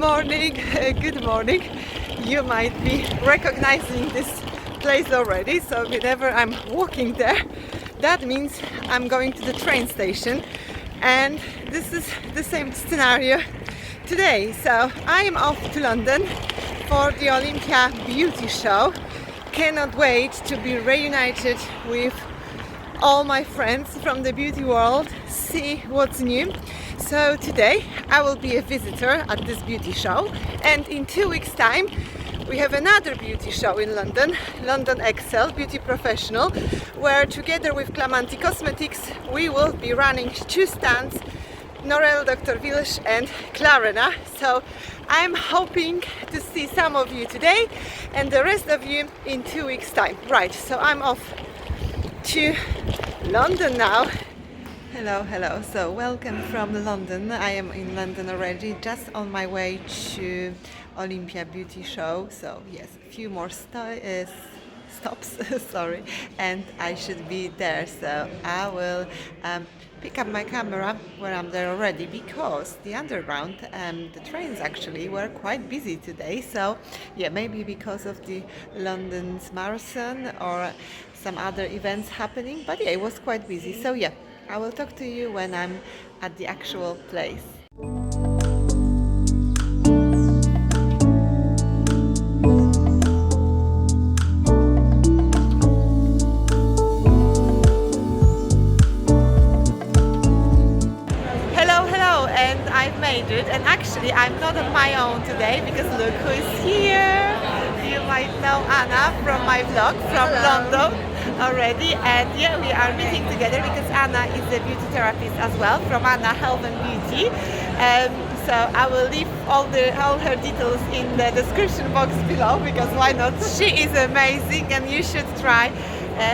morning, good morning. You might be recognizing this place already, so whenever I'm walking there, that means I'm going to the train station, and this is the same scenario today. So I am off to London for the Olympia beauty show. Cannot wait to be reunited with all my friends from the beauty world, see what's new. So today I will be a visitor at this beauty show, and in 2 weeks time we have another beauty show in London, London Excel Beauty Professional, where together with Clamanti Cosmetics we will be running 2 stands, Norel, Dr. Wilsz and Clarena. So I'm hoping to see some of you today and the rest of you in 2 weeks time. Right, so I'm off to London now. Hello, so welcome from London. I am in London already, just on my way to Olympia beauty show. So yes, a few more stops sorry, and I should be there. So I will pick up my camera when I'm there already, because the underground and the trains actually were quite busy today. So yeah, maybe because of the London's marathon or some other events happening, but yeah, it was quite busy. So yeah, I will talk to you when I'm at the actual place. Hello, and I've made it. And actually, I'm not on my own today, because look who is here. You might know Anna from my vlog from London already, and yeah, we are meeting together because Anna is a beauty therapist as well from Anna Health&Beauty. So I will leave all her details in the description box below, because why not? She is amazing and you should try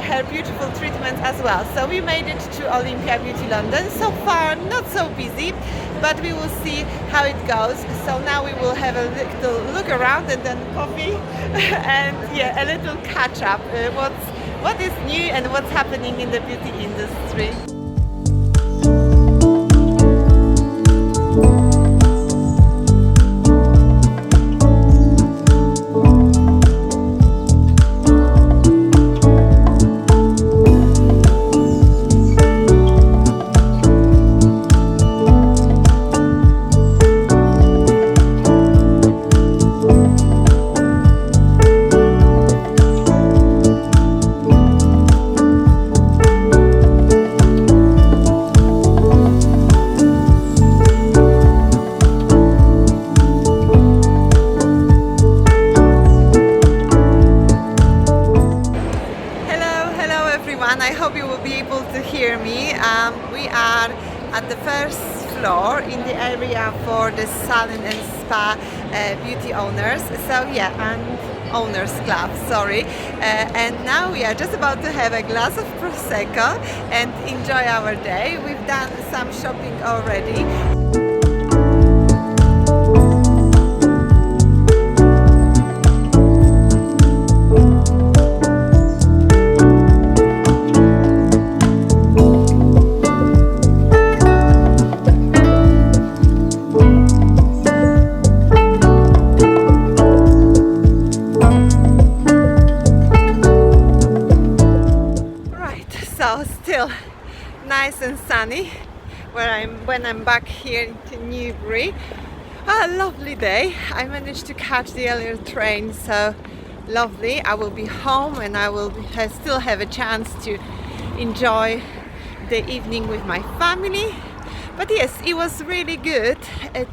her beautiful treatment as well. So we made it to Olympia Beauty London. So far not so busy, but we will see how it goes. So now we will have a little look around and then coffee and yeah, a little catch up. What is new and what's happening in the beauty industry. I hope you will be able to hear me. We are at the first floor in the area for the salon and spa beauty owners. So yeah, and owners club, sorry. And now we are just about to have a glass of Prosecco and enjoy our day. We've done some shopping already. So still nice and sunny when I'm back here to Newbury. A lovely day. I managed to catch the earlier train, so lovely. I will be home and I will still have a chance to enjoy the evening with my family. But yes, it was really good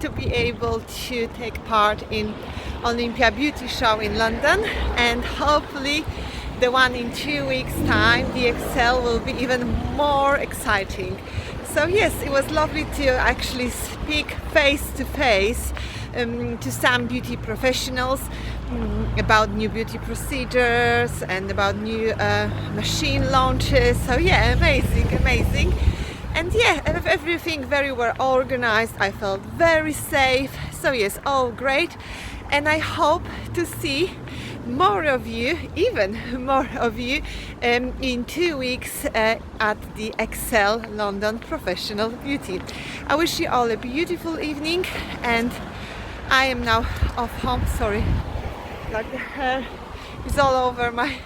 to be able to take part in Olympia Beauty Show in London, and hopefully the one in 2 weeks time, the Excel, will be even more exciting. So yes, it was lovely to actually speak face to face to some beauty professionals about new beauty procedures and about new machine launches. So yeah, amazing. And yeah, everything very well organized. I felt very safe. So yes, all great. And I hope to see more of you, even more of you, in 2 weeks at the Excel London Professional Beauty. I wish you all a beautiful evening, and I am now off home. Sorry, like the hair is all over my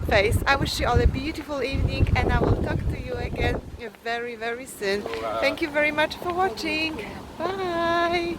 face. I wish you all a beautiful evening, and I will talk to you again very, very soon. Thank you very much for watching. Bye.